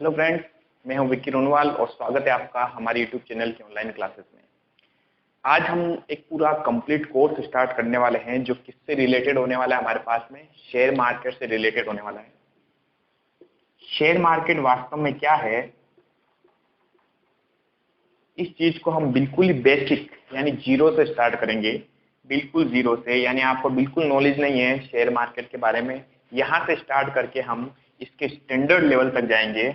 Hello friends, मैं हूं विक्की रोनवाल और स्वागत है आपका हमारे यूट्यूब चैनल की ऑनलाइन क्लासेस में। आज हम एक पूरा कंप्लीट कोर्स स्टार्ट करने वाले हैं जो किससे रिलेटेड होने वाला है, हमारे पास में शेयर मार्केट से रिलेटेड होने वाला है। शेयर मार्केट वास्तव में क्या है, इस चीज को हम बिल्कुल ही बेसिक यानी जीरो से स्टार्ट करेंगे। बिल्कुल जीरो से, यानी आपको बिल्कुल नॉलेज नहीं है शेयर मार्केट के बारे में। यहाँ से स्टार्ट करके हम इसके स्टैंडर्ड लेवल तक जाएंगे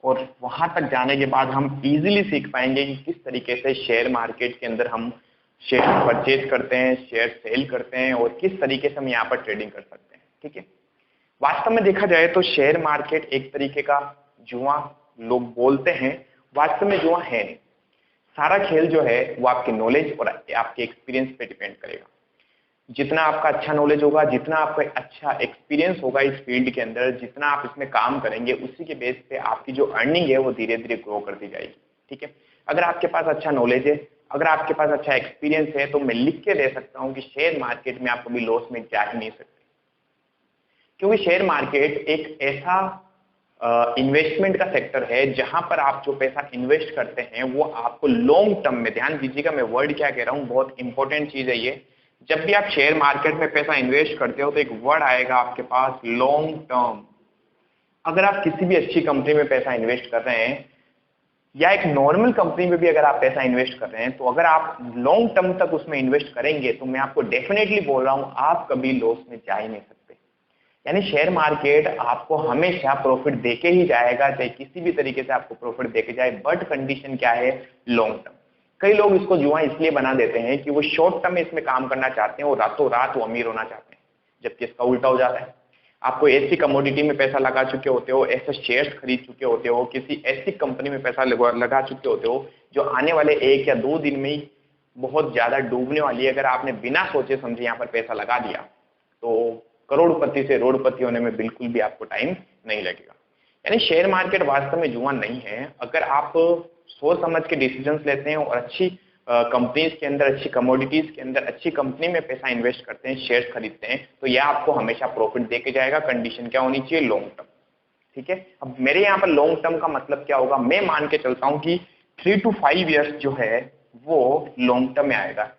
और वहां तक जाने के बाद हम इजीली सीख पाएंगे कि किस तरीके से शेयर मार्केट के अंदर हम शेयर परचेज करते हैं, शेयर सेल करते हैं और किस तरीके से हम यहाँ पर ट्रेडिंग कर सकते हैं। ठीक है, वास्तव में देखा जाए तो शेयर मार्केट एक तरीके का जुआ लोग बोलते हैं, वास्तव में जुआ है नहीं। सारा खेल जो है वो आपकी नॉलेज और आपके एक्सपीरियंस पे डिपेंड करेगा। जितना आपका अच्छा नॉलेज होगा, जितना आपका अच्छा एक्सपीरियंस होगा इस फील्ड के अंदर, जितना आप इसमें काम करेंगे, उसी के बेस पे आपकी जो अर्निंग है वो धीरे धीरे ग्रो करती जाएगी। ठीक है, अगर आपके पास अच्छा नॉलेज है, अगर आपके पास अच्छा एक्सपीरियंस है, तो मैं लिख के दे सकता हूँ कि शेयर मार्केट में आप कभी लॉस में जा ही नहीं सकते, क्योंकि शेयर मार्केट एक ऐसा इन्वेस्टमेंट का सेक्टर है जहां पर आप जो पैसा इन्वेस्ट करते हैं वो आपको लॉन्ग टर्म में, ध्यान दीजिएगा मैं वर्ड क्या कह रहा हूं, बहुत इंपॉर्टेंट चीज है ये। जब भी आप शेयर मार्केट में पैसा इन्वेस्ट करते हो तो एक वर्ड आएगा आपके पास, लॉन्ग टर्म। अगर आप किसी भी अच्छी कंपनी में पैसा इन्वेस्ट कर रहे हैं या एक नॉर्मल कंपनी में भी अगर आप पैसा इन्वेस्ट कर रहे हैं, तो अगर आप लॉन्ग टर्म तक उसमें इन्वेस्ट करेंगे तो मैं आपको डेफिनेटली बोल रहा हूं आप कभी लॉस में जा ही नहीं सकते। यानी शेयर मार्केट आपको हमेशा प्रॉफिट देके ही जाएगा, चाहे किसी भी तरीके से आपको प्रॉफिट देके जाए, बट कंडीशन क्या है, लॉन्ग टर्म। कई लोग इसको जुआ इसलिए बना देते हैं कि वो शॉर्ट टर्म में इसमें काम करना चाहते हैं और रातों रात वो अमीर होना चाहते हैं, जबकि इसका उल्टा हो जाता है। आपको ऐसी कमोडिटी में पैसा लगा चुके होते हो, ऐसे शेयर्स खरीद चुके होते हो, किसी ऐसी कंपनी में पैसा लगा चुके होते हो जो आने वाले 1 या 2 दिन में ही बहुत ज्यादा डूबने वाली है। अगर आपने बिना सोचे समझे यहाँ पर पैसा लगा दिया तो करोड़पति से रोड़पति होने में बिल्कुल भी आपको टाइम नहीं लगेगा। यानी शेयर मार्केट वास्तव में जुआ नहीं है। अगर आप सोच समझ के डिसीजंस लेते हैं और अच्छी कंपनीज के अंदर, अच्छी कमोडिटीज के अंदर, अच्छी कंपनी में पैसा इन्वेस्ट करते हैं, शेयर्स खरीदते हैं, तो यह आपको हमेशा प्रॉफिट देके जाएगा। कंडीशन क्या होनी चाहिए, लॉन्ग टर्म। ठीक है, अब मेरे यहाँ पर लॉन्ग टर्म का मतलब क्या होगा, मैं मान के चलता हूँ कि 3 to 5 ईयर्स जो है वो लॉन्ग टर्म में आएगा।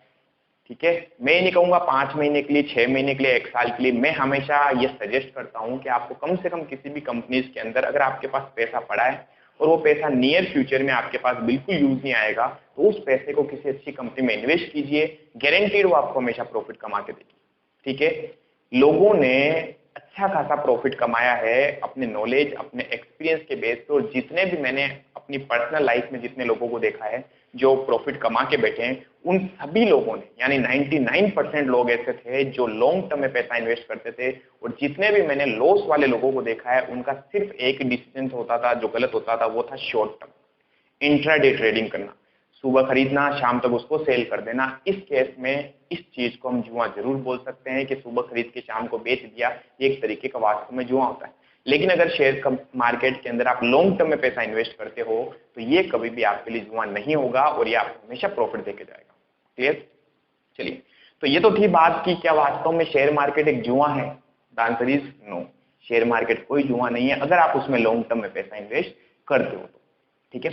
ठीक है, मैं नहीं कहूंगा 5 महीने के लिए, 6 महीने के लिए, 1 साल के लिए। मैं हमेशा ये सजेस्ट करता हूं कि आपको कम से कम किसी भी कंपनीज के अंदर अगर आपके पास पैसा पड़ा है और वो पैसा नियर फ्यूचर में आपके पास बिल्कुल यूज नहीं आएगा, तो उस पैसे को किसी अच्छी कंपनी में इन्वेस्ट कीजिए, गारंटीड वो आपको हमेशा प्रॉफिट कमा के देगी। ठीक है, लोगों ने अच्छा खासा प्रॉफिट कमाया है अपने नॉलेज, अपने एक्सपीरियंस के बेस पे, और जितने भी मैंने अपनी पर्सनल लाइफ में जितने लोगों को देखा है जो प्रॉफिट कमा के बैठे हैं, उन सभी लोगों ने, यानी 99% लोग ऐसे थे जो लॉन्ग टर्म में पैसा इन्वेस्ट करते थे। और जितने भी मैंने लॉस वाले लोगों को देखा है, उनका सिर्फ एक डिसीजन होता था जो गलत होता था, वो था शॉर्ट टर्म, इंट्राडे ट्रेडिंग करना, सुबह खरीदना, शाम तक उसको सेल कर देना। इस केस में इस चीज को हम जुआ जरूर बोल सकते हैं कि सुबह खरीद के शाम को बेच दिया, ये एक तरीके का वास्तव में जुआ होता है। लेकिन अगर शेयर मार्केट के अंदर आप लॉन्ग टर्म में पैसा इन्वेस्ट करते हो तो ये कभी भी आपके लिए जुआ नहीं होगा और ये आपको हमेशा प्रॉफिट देके जाएगा। क्लियर? चलिए, तो ये तो थी बात की क्या वास्तव में शेयर मार्केट एक जुआ है। The answer is no, share market कोई जुआ नहीं है अगर आप उसमें लॉन्ग टर्म में पैसा इन्वेस्ट करते हो तो। ठीक है,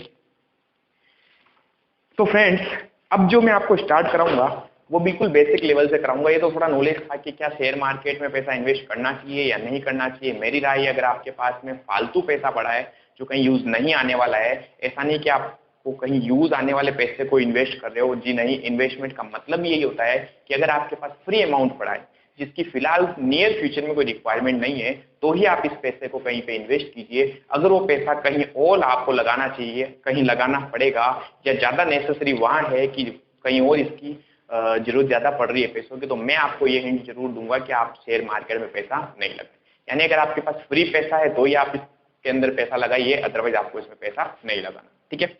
तो फ्रेंड्स अब जो मैं आपको स्टार्ट कराऊंगा वो बिल्कुल बेसिक लेवल से कराऊंगा। ये तो थोड़ा नॉलेज था कि क्या शेयर मार्केट में पैसा इन्वेस्ट करना चाहिए या नहीं करना चाहिए। मेरी राय, अगर आपके पास में फालतू पैसा पड़ा है जो कहीं यूज नहीं आने वाला है, ऐसा नहीं कि आपको कहीं यूज आने वाले पैसे को इन्वेस्ट कर रहे हो, जी नहीं। इन्वेस्टमेंट का मतलब यही होता है कि अगर आपके पास फ्री अमाउंट पड़ा है जिसकी फिलहाल नियर फ्यूचर में कोई रिक्वायरमेंट नहीं है, तो ही आप इस पैसे को कहीं पे इन्वेस्ट कीजिए। अगर वो पैसा कहीं और आपको लगाना चाहिए, कहीं लगाना पड़ेगा, या ज्यादा नेसेसरी वहां है कि कहीं और इसकी जरूरत ज्यादा पड़ रही है पैसों की, तो मैं आपको ये हिंट जरूर दूंगा कि आप शेयर मार्केट में पैसा नहीं लगाएं। यानी अगर आपके पास फ्री पैसा है तो ही आप इसके अंदर पैसा लगाइए, अदरवाइज आपको इसमें पैसा नहीं लगाना। ठीक है,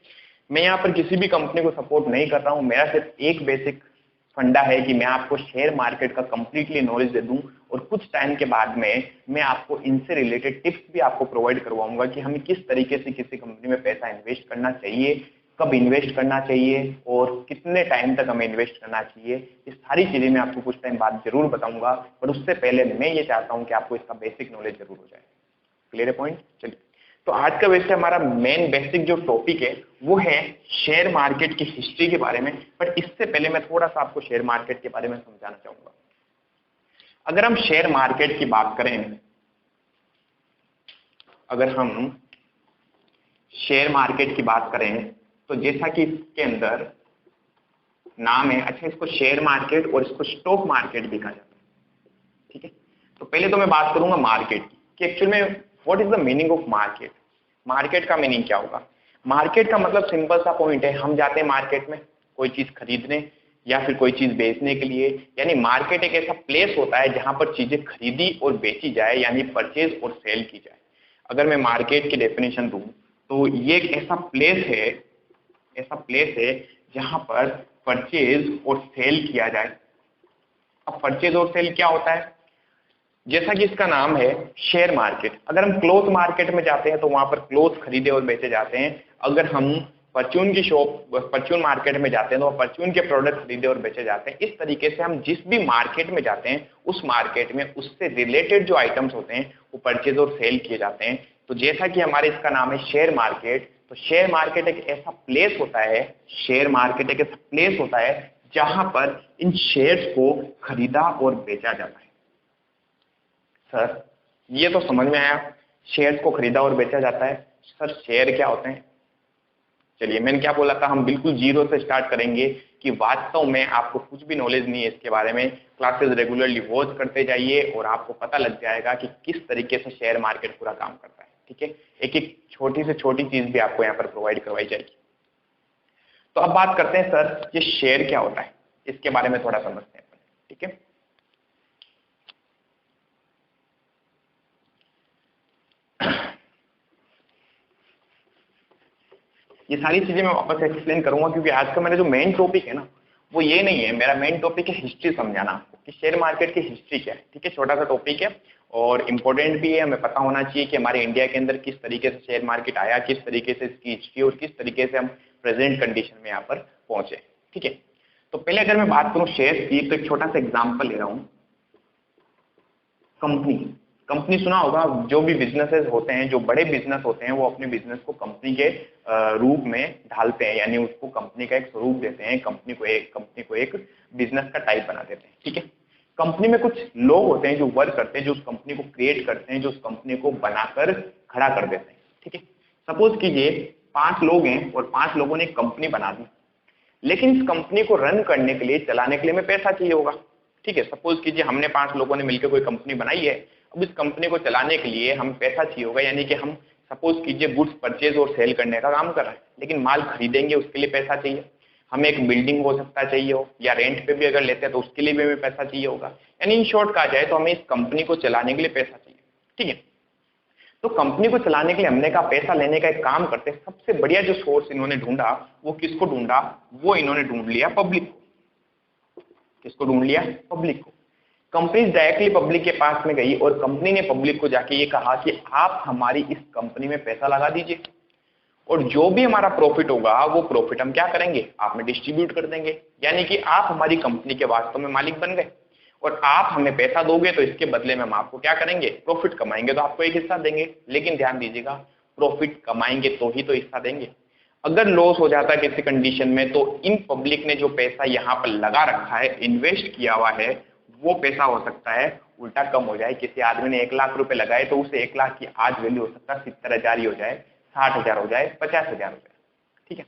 मैं यहाँ पर किसी भी कंपनी को सपोर्ट नहीं कर रहा हूँ। मेरा सिर्फ एक बेसिक फंडा है कि मैं आपको शेयर मार्केट का कंप्लीटली नॉलेज दे दूं और कुछ टाइम के बाद में मैं आपको इनसे रिलेटेड टिप्स भी आपको प्रोवाइड करवाऊंगा कि हमें किस तरीके से किसी कंपनी में पैसा इन्वेस्ट करना चाहिए, कब इन्वेस्ट करना चाहिए और कितने टाइम तक हमें इन्वेस्ट करना चाहिए। ये सारी चीजें मैं आपको कुछ टाइम बाद जरूर बताऊंगा, पर उससे पहले मैं ये चाहता हूं कि आपको इसका बेसिक नॉलेज जरूर हो जाए। क्लियर है पॉइंट? चलिए, तो आज का वैसे हमारा मेन बेसिक जो टॉपिक है वो है शेयर मार्केट की हिस्ट्री के बारे में। बट इससे पहले मैं थोड़ा सा आपको शेयर मार्केट के बारे में समझाना चाहूंगा। अगर हम शेयर मार्केट की बात करें, अगर हम शेयर मार्केट की बात करें तो जैसा कि इसके अंदर नाम है, अच्छा इसको शेयर मार्केट और इसको स्टॉक मार्केट भी कहा जाता है, ठीक है। तो पहले तो मैं बात करूंगा मार्केट की कि एक्चुअल में what is the meaning of market. Market का मीनिंग क्या होगा? मार्केट का मतलब सिंपल सा पॉइंट है, हम जाते हैं मार्केट में कोई चीज खरीदने या फिर कोई चीज बेचने के लिए। यानी मार्केट एक ऐसा प्लेस होता है जहां पर चीजें खरीदी और बेची जाए, यानी परचेज और सेल की जाए। अगर मैं मार्केट की डेफिनेशन दूं तो ये एक ऐसा प्लेस है जहां पर परचेज और सेल किया जाए। अब परचेज और सेल क्या होता है? जैसा कि इसका नाम है शेयर मार्केट। अगर हम क्लोथ मार्केट में जाते हैं तो वहां पर क्लोथ खरीदे और बेचे जाते हैं। अगर हम परचून मार्केट में जाते हैं तो परचून के प्रोडक्ट खरीदे और बेचे जाते हैं। इस तरीके से हम जिस भी मार्केट में जाते हैं उस मार्केट में उससे रिलेटेड जो आइटम्स होते हैं वो परचेज और सेल किए जाते हैं। तो जैसा कि हमारे इसका नाम है शेयर मार्केट, तो शेयर मार्केट एक ऐसा प्लेस होता है, शेयर मार्केट एक ऐसा प्लेस होता है जहां पर इन शेयर्स को खरीदा और बेचा जाता है। सर ये तो समझ में आया, शेयर्स को खरीदा और बेचा जाता है। सर शेयर क्या होते हैं? चलिए मैंने क्या बोला था, हम बिल्कुल जीरो से स्टार्ट करेंगे कि वास्तव में आपको कुछ भी नॉलेज नहीं है इसके बारे में। क्लासेस रेगुलरली वॉच करते जाइए और आपको पता लग जाएगा कि किस तरीके से शेयर मार्केट पूरा काम करता है, ठीक है। एक एक छोटी से छोटी चीज भी आपको यहाँ पर प्रोवाइड करवाई जाएगी। तो अब बात करते हैं सर ये शेयर क्या होता है, इसके बारे में थोड़ा समझते हैं, ठीक है। ये सारी चीजें मैं वापस एक्सप्लेन करूंगा क्योंकि आज का मेरा जो मेन टॉपिक है ना वो ये नहीं है। मेरा मेन टॉपिक है हिस्ट्री समझाना आपको कि शेयर मार्केट की हिस्ट्री क्या है, ठीक है। छोटा सा टॉपिक है और इम्पोर्टेंट भी है, हमें पता होना चाहिए कि हमारे इंडिया के अंदर किस तरीके से शेयर मार्केट आया, किस तरीके से इसकी हिस्ट्री और किस तरीके से हम प्रेजेंट कंडीशन में यहाँ पर पहुंचे, ठीक है। तो पहले अगर मैं बात करूं शेयर की तो एक छोटा सा एग्जाम्पल ले रहा हूं। कंपनी, कंपनी सुना होगा, जो भी बिजनेसेस होते हैं, जो बड़े बिजनेस होते हैं वो अपने बिजनेस को कंपनी के रूप में ढालते हैं, यानी उसको कंपनी का एक स्वरूप देते हैं, कंपनी को एक बिजनेस का टाइप बना देते हैं, ठीक है। कंपनी में कुछ लोग होते हैं जो वर्क करते हैं, जो उस कंपनी को क्रिएट करते हैं, जो उस कंपनी को बनाकर खड़ा कर देते हैं, ठीक है। सपोज कीजिए 5 लोग हैं और 5 लोगों ने एक कंपनी बना दी, लेकिन इस कंपनी को रन करने के लिए, चलाने के लिए हमें पैसा चाहिए होगा, ठीक है। सपोज कीजिए हमने 5 लोगों ने मिलकर कोई कंपनी बनाई है। अब इस कंपनी को चलाने के लिए हमें पैसा चाहिए होगा, यानी कि हम सपोज कीजिए गुड्स परचेज और सेल करने का काम कर रहे हैं, लेकिन माल खरीदेंगे उसके लिए पैसा चाहिए। हमें एक बिल्डिंग हो सकता चाहिए हो, या रेंट पे भी अगर लेते हैं तो उसके लिए भी हमें पैसा चाहिए होगा। यानी इन शॉर्ट कहा जाए तो हमें इस कंपनी को चलाने के लिए पैसा चाहिए, ठीक है। तो कंपनी को चलाने के लिए हमने कहा पैसा लेने का एक काम करते हैं। सबसे बढ़िया जो सोर्स इन्होंने ढूंढा वो किसको ढूंढा? वो इन्होंने ढूंढ लिया पब्लिक को। किसको ढूंढ लिया? पब्लिक को। कंपनी डायरेक्टली पब्लिक के पास में गई और कंपनी ने पब्लिक को जाके ये कहा कि आप हमारी इस कंपनी में पैसा लगा दीजिए और जो भी हमारा प्रॉफिट होगा वो प्रॉफिट हम क्या करेंगे? आप में डिस्ट्रीब्यूट कर देंगे। यानी कि आप हमारी कंपनी के वास्तव में मालिक बन गए और आप हमें पैसा दोगे तो इसके बदले में हम आपको क्या करेंगे? प्रॉफिट कमाएंगे तो आपको एक हिस्सा देंगे। लेकिन ध्यान दीजिएगा, प्रॉफिट कमाएंगे तो ही तो हिस्सा देंगे। अगर लॉस हो जाता है किसी कंडीशन में तो इन पब्लिक ने जो पैसा यहाँ पर लगा रखा है, इन्वेस्ट किया हुआ है, वो पैसा हो सकता है उल्टा कम हो जाए। किसी आदमी ने 1 लाख रुपए लगाए तो उसे 1 लाख की आज वैल्यू हो सकता है 70,000 ही हो जाए, 60,000 हो जाए, 50,000 हो जाए, ठीक है।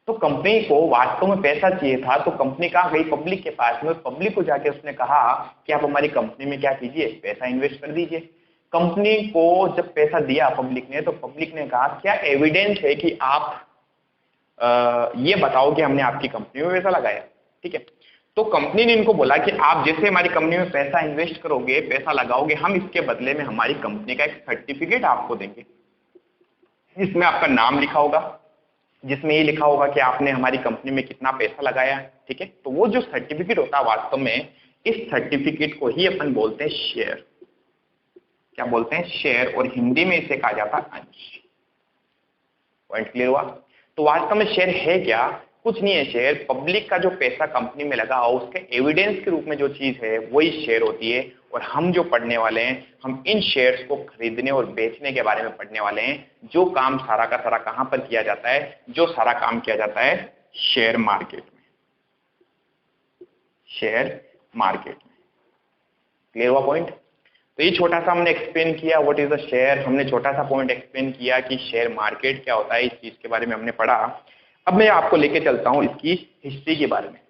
तो कंपनी को वास्तव में पैसा चाहिए था तो कंपनी कहाँ गई? पब्लिक के पास में। पब्लिक को जाके उसने कहा कि आप हमारी कंपनी में क्या कीजिए? पैसा इन्वेस्ट कर दीजिए। कंपनी को जब पैसा दिया पब्लिक ने तो पब्लिक ने कहा क्या एविडेंस है कि आप ये बताओ कि हमने आपकी कंपनी में पैसा लगाया, ठीक है। तो कंपनी ने इनको बोला कि आप जैसे हमारी कंपनी में पैसा इन्वेस्ट करोगे, पैसा लगाओगे, हम इसके बदले में हमारी कंपनी का एक सर्टिफिकेट आपको देंगे, जिसमें आपका नाम लिखा होगा, जिसमें ये लिखा होगा कि आपने हमारी कंपनी में कितना पैसा लगाया है, ठीक है। तो वो जो सर्टिफिकेट होता है वास्तव में, इस सर्टिफिकेट को ही अपन बोलते हैं शेयर। क्या बोलते हैं? शेयर। और हिंदी में इसे कहा जाता है अंश। पॉइंट क्लियर हुआ? तो वास्तव में शेयर है क्या? कुछ नहीं है शेयर। पब्लिक का जो पैसा कंपनी में लगा हो उसके एविडेंस के रूप में जो चीज है वही शेयर होती है। और हम जो पढ़ने वाले हैं, हम इन शेयर्स को खरीदने और बेचने के बारे में पढ़ने वाले हैं। जो काम सारा का सारा कहां पर किया जाता है? जो सारा काम किया जाता है शेयर मार्केट में, शेयर मार्केट में। क्लियर हुआ पॉइंट? तो ये छोटा सा हमने एक्सप्लेन किया व्हाट इज द शेयर, हमने छोटा सा पॉइंट एक्सप्लेन किया कि शेयर मार्केट क्या होता है, इस चीज के बारे में हमने पढ़ा। अब मैं आपको लेके चलता हूं इसकी हिस्ट्री के बारे में,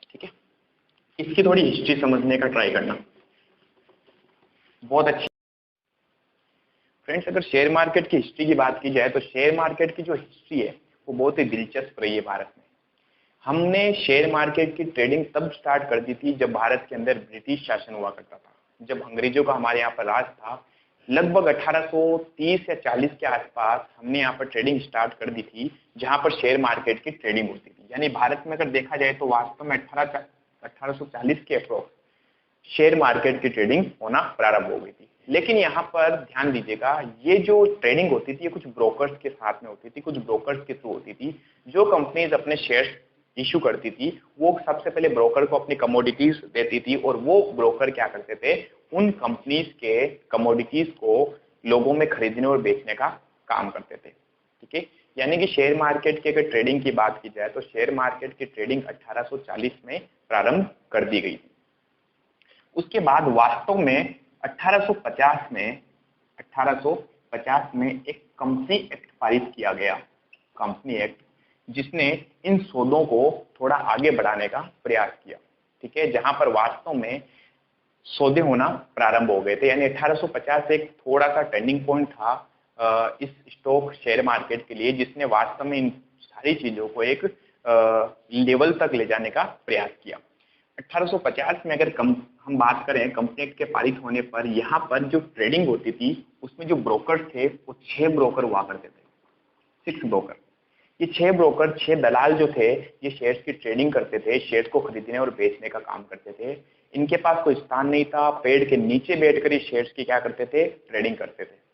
ठीक है? इसकी थोड़ी हिस्ट्री समझने का ट्राई करना, बहुत अच्छी। फ्रेंड्स, अगर शेयर मार्केट की हिस्ट्री की बात की जाए तो शेयर मार्केट की जो हिस्ट्री है वो बहुत ही दिलचस्प रही है भारत में। हमने शेयर मार्केट की ट्रेडिंग तब स्टार्ट कर दी थी जब भारत के अंदर ब्रिटिश शासन हुआ करता था, जब अंग्रेजों का हमारे यहाँ पर राज था। लगभग 1830 या 40 के आसपास हमने यहाँ पर ट्रेडिंग स्टार्ट कर दी थी, जहाँ पर शेयर मार्केट की ट्रेडिंग होती थी। यानी भारत में अगर देखा जाए तो वास्तव में 1840 के अप्रोक्स शेयर मार्केट की ट्रेडिंग होना प्रारंभ हो गई थी। लेकिन यहाँ पर ध्यान दीजिएगा, ये जो ट्रेडिंग होती थी ये कुछ ब्रोकर्स के साथ में होती थी, कुछ ब्रोकर्स के थ्रू होती थी। जो कंपनीज अपने शेयर्स इशू करती थी वो सबसे पहले ब्रोकर को अपनी कमोडिटीज देती थी, और वो ब्रोकर क्या करते थे, उन कंपनीज के कमोडिटीज को लोगों में खरीदने और बेचने का काम करते थे। ठीक है, यानी कि शेयर मार्केट की अगर ट्रेडिंग की बात की जाए तो शेयर मार्केट की ट्रेडिंग 1840 में प्रारंभ कर दी गई थी। उसके बाद वास्तव में 1850 में एक कंपनी एक्ट पारित किया गया, कंपनी एक्ट, जिसने इन सौदों को थोड़ा आगे बढ़ाने का प्रयास किया। ठीक है, जहां पर वास्तव में सौदे होना प्रारंभ हो गए थे। यानी 1850 एक थोड़ा सा टर्निंग पॉइंट था इस स्टॉक शेयर मार्केट के लिए, जिसने वास्तव में इन सारी चीजों को एक लेवल तक ले जाने का प्रयास किया। 1850 में अगर हम बात करें कंपनी एक्ट के पारित होने पर, यहाँ पर जो ट्रेडिंग होती थी उसमें जो ब्रोकर थे वो 6 ब्रोकर हुआ करते थे, 6 ब्रोकर। ये 6 ब्रोकर, 6 दलाल जो थे, ये शेयर्स की ट्रेडिंग करते थे, शेयर्स को खरीदने और बेचने का काम करते थे। इनके पास कोई स्थान नहीं था, पेड़ के नीचे बैठकर ये शेयर्स की क्या करते थे, ट्रेडिंग करते थे।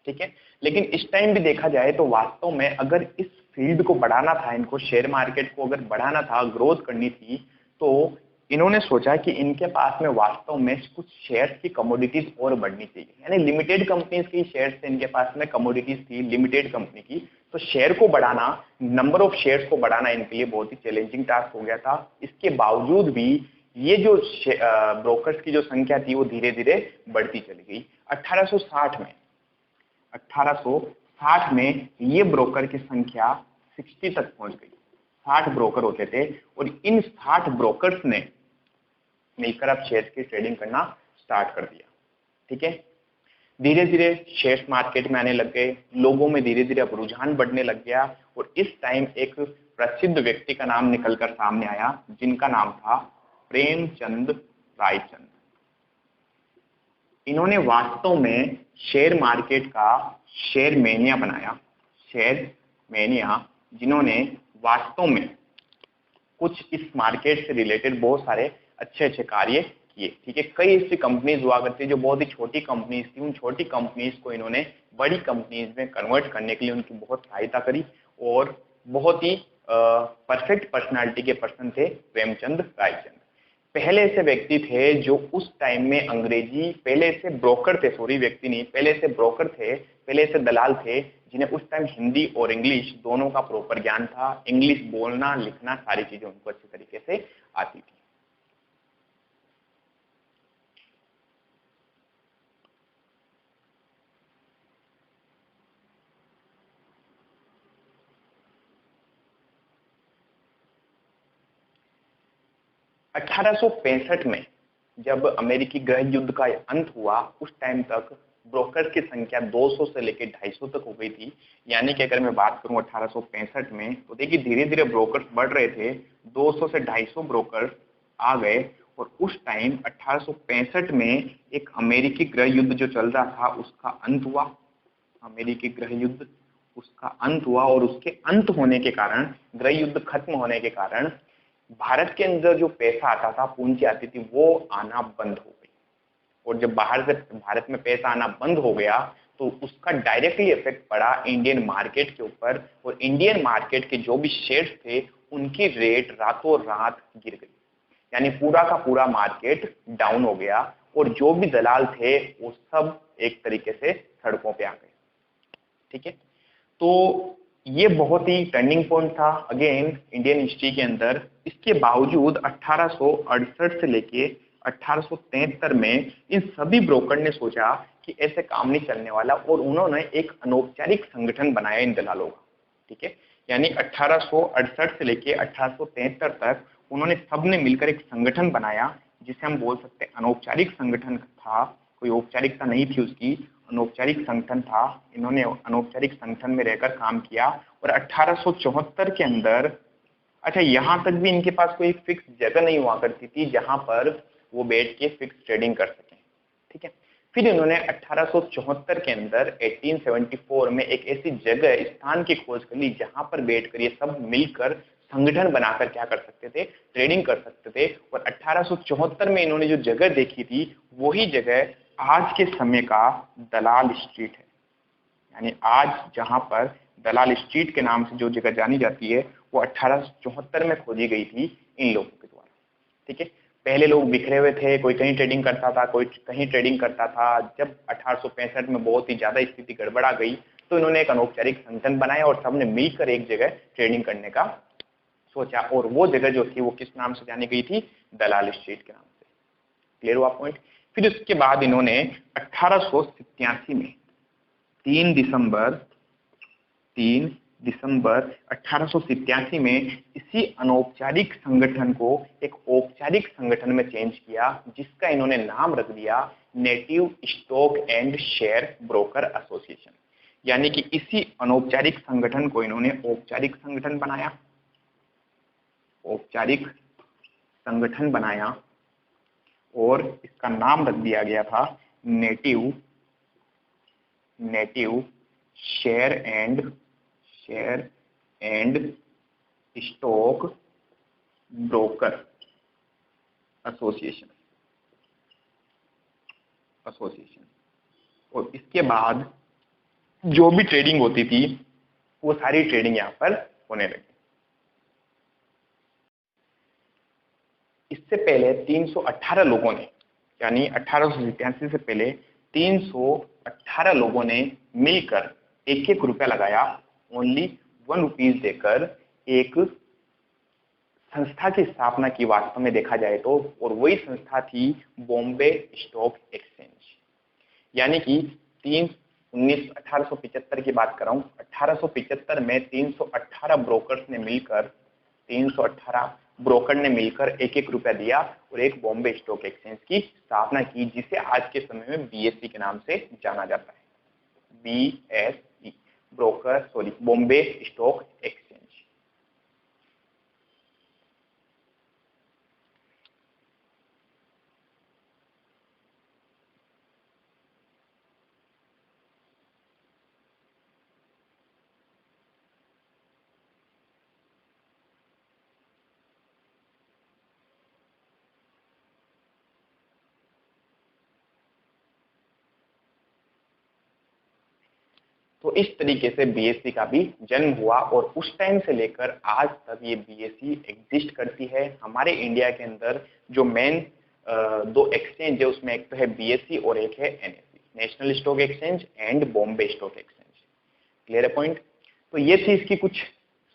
ठीक है, लेकिन इस टाइम भी देखा जाए तो वास्तव में अगर इस फील्ड को बढ़ाना था, इनको शेयर मार्केट को अगर बढ़ाना था, ग्रोथ करनी थी, तो इन्होंने सोचा कि इनके पास में वास्तव में कुछ शेयर्स की कमोडिटीज और बढ़नी चाहिए। यानी लिमिटेड कंपनीज की शेयर्स थे इनके पास में, कमोडिटीज थी लिमिटेड कंपनी की, तो शेयर को बढ़ाना, नंबर ऑफ शेयर्स को बढ़ाना इनके लिए बहुत ही चैलेंजिंग टास्क हो गया था। इसके बावजूद भी ये जो ब्रोकर्स की जो संख्या थी वो धीरे धीरे बढ़ती चली गई। 1860 में ये ब्रोकर की संख्या 60 तक पहुंच गई। 60 ब्रोकर होते थे, और इन 60 ब्रोकर्स ने मिलकर अब शेयर्स की ट्रेडिंग करना स्टार्ट कर दिया। ठीक है, धीरे धीरे शेयर्स मार्केट में आने लग गए, लोगों में धीरे धीरे अब रुझान बढ़ने लग गया, और इस टाइम एक प्रसिद्ध व्यक्ति का नाम निकलकर सामने आया, जिनका नाम था प्रेमचंद रायचंद। इन्होंने वास्तव में शेयर मार्केट का शेयर मेनिया बनाया, शेयर मेनिया, जिन्होंने वास्तव में कुछ इस मार्केट से रिलेटेड बहुत सारे अच्छे अच्छे कार्य किए। ठीक है, कई ऐसी कंपनीज हुआ करती जो बहुत ही छोटी कंपनीज थी, उन छोटी कंपनीज को इन्होंने बड़ी कंपनीज में कन्वर्ट करने के लिए उनकी बहुत सहायता करी, और बहुत ही परफेक्ट पर्सनालिटी के पर्सन थे प्रेमचंद रायचंद। पहले ऐसे व्यक्ति थे जो उस टाइम में अंग्रेजी, पहले से ब्रोकर थे, सॉरी व्यक्ति नहीं, पहले से ब्रोकर थे, पहले से दलाल थे, जिन्हें उस टाइम हिंदी और इंग्लिश दोनों का प्रॉपर ज्ञान था। इंग्लिश बोलना लिखना सारी चीजें उनको अच्छे तरीके से आती थी। (1865) में जब अमेरिकी गृह युद्ध का अंत हुआ, उस टाइम तक ब्रोकर की संख्या 200 से लेकर 250 तक हो गई थी। यानी कि अगर मैं बात करूं 1865 में, तो देखिए धीरे धीरे ब्रोकर्स बढ़ रहे थे, 200 से 250 ब्रोकर्स आ गए। और उस टाइम 1865 में एक अमेरिकी गृह युद्ध जो चल रहा था उसका अंत हुआ, अमेरिकी गृह युद्ध, उसका अंत हुआ। और उसके अंत होने के कारण, गृह युद्ध खत्म होने के कारण, भारत के अंदर जो पैसा आता था, पूंजी आती थी, वो आना बंद हो गई। और जब बाहर से भारत में पैसा आना बंद हो गया तो उसका डायरेक्टली इफेक्ट पड़ा इंडियन मार्केट के ऊपर, और इंडियन मार्केट के जो भी शेयर्स थे उनकी रेट रातों रात गिर गई। यानी पूरा का पूरा मार्केट डाउन हो गया और जो भी दलाल थे वो सब एक तरीके से सड़कों पे आ गए। ठीक है, तो ये बहुत ही टर्निंग पॉइंट था अगेन इंडियन हिस्ट्री के अंदर। इसके बावजूद 1868 से लेके 1873 में इन सभी ब्रोकर ने सोचा कि ऐसे काम नहीं चलने वाला और उन्होंने एक अनौपचारिक संगठन बनाया इन दलालों का। ठीक है, यानी 1868 से लेके 1873 तक उन्होंने सबने मिलकर एक संगठन बनाया जिसे हम बोल सकते हैं अनौपचारिक संगठन था, कोई औपचारिकता नहीं थी उसकी, अनौपचारिक संगठन था। इन्होंने अनौपचारिक संगठन में रहकर काम किया और 1874 के अंदर, अच्छा यहां तक भी इनके पास कोई फिक्स जगह नहीं हुआ करती थी जहां पर वो बैठ के फिक्स ट्रेडिंग कर सकें। ठीक है, फिर इन्होंने 1874 के अंदर 1874 में एक ऐसी जगह स्थान की खोज कर ली जहां पर बैठकर ये सब मिलकर संगठन बनाकर क्या कर सकते थे, ट्रेडिंग कर सकते थे। और 1874 में इन्होंने जो जगह देखी थी वही जगह आज के समय का दलाल स्ट्रीट है। यानी आज जहां पर दलाल स्ट्रीट के नाम से जो जगह जानी जाती है वो 1874 में खोजी गई थी इन लोगों के द्वारा। ठीक है, पहले लोग बिखरे हुए थे, कोई कहीं ट्रेडिंग करता था, कोई कहीं ट्रेडिंग करता था। जब 1865 में बहुत ही ज्यादा स्थिति गड़बड़ा गई तो इन्होंने एक अनौपचारिक संगठन बनाया और सबने मिलकर एक जगह ट्रेडिंग करने का सोचा और वो जगह जो थी वो किस नाम से जानी गई थी, दलाल स्ट्रीट के नाम से। क्लियर हुआ पॉइंट। फिर उसके बाद इन्होंने 1887 में 3 दिसंबर 1887 में इसी अनौपचारिक संगठन को एक औपचारिक संगठन में चेंज किया जिसका इन्होंने नाम रख दिया native stock and share broker association. यानी कि इसी अनौपचारिक संगठन को इन्होंने औपचारिक संगठन बनाया, औपचारिक संगठन बनाया और इसका नाम रख दिया गया था native share and stock broker association. और इसके बाद जो भी ट्रेडिंग होती थी वो सारी ट्रेडिंग यहाँ पर होने लगी। इससे पहले 318 लोगों ने, यानी 1887 से पहले 318 लोगों ने मिलकर एक एक रुपया लगाया, ओनली 1 रुपीज देकर एक संस्था की स्थापना की वास्तव में देखा जाए तो, और वही संस्था थी बॉम्बे स्टॉक एक्सचेंज। यानी कि 1875 की बात कर रहा हूँ, 1875 में 318 ब्रोकर ने मिलकर एक एक रुपया दिया और एक बॉम्बे स्टॉक एक्सचेंज की स्थापना की जिसे आज के समय में बीएसई के नाम से जाना जाता है। BSE Bombay stock exchange. तो इस तरीके से बीएसई का भी जन्म हुआ और उस टाइम से लेकर आज तक ये बीएसई एग्जिस्ट करती है। हमारे इंडिया के अंदर जो मेन 2 एक्सचेंज है उसमें एक तो है बीएसई और एक है NSE, national stock exchange and Bombay stock exchange. Clear है पॉइंट। तो ये थी इसकी कुछ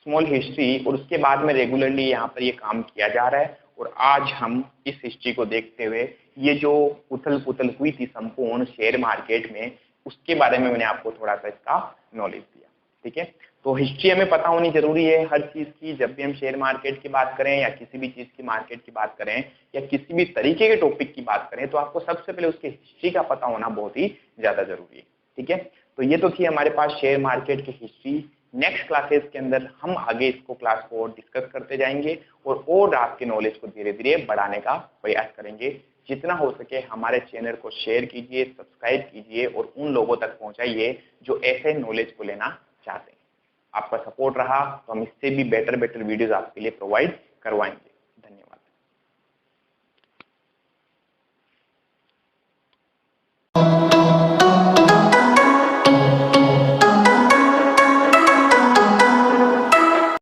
स्मॉल हिस्ट्री और उसके बाद में रेगुलरली यहाँ पर ये काम किया जा रहा है। और आज हम इस हिस्ट्री को देखते हुए ये जो उथल पुथल हुई थी संपूर्ण शेयर मार्केट में उसके बारे में मैंने आपको थोड़ा सा इसका नॉलेज दिया। ठीक है, तो हिस्ट्री हमें पता होनी जरूरी है हर चीज की। जब भी हम शेयर मार्केट की बात करें या किसी भी चीज की मार्केट की बात करें या किसी भी तरीके के टॉपिक की बात करें तो आपको सबसे पहले उसकी हिस्ट्री का पता होना बहुत ही ज्यादा जरूरी है। ठीक है, तो ये तो थी हमारे पास शेयर मार्केट की हिस्ट्री। नेक्स्ट क्लासेस के अंदर हम आगे इसको क्लास को डिस्कस करते जाएंगे और आपके नॉलेज को धीरे धीरे बढ़ाने का प्रयास करेंगे। जितना हो सके हमारे चैनल को शेयर कीजिए, सब्सक्राइब कीजिए और उन लोगों तक पहुंचाइए जो ऐसे नॉलेज को लेना चाहते हैं। आपका सपोर्ट रहा तो हम इससे भी बेटर वीडियोस आपके लिए प्रोवाइड करवाएंगे।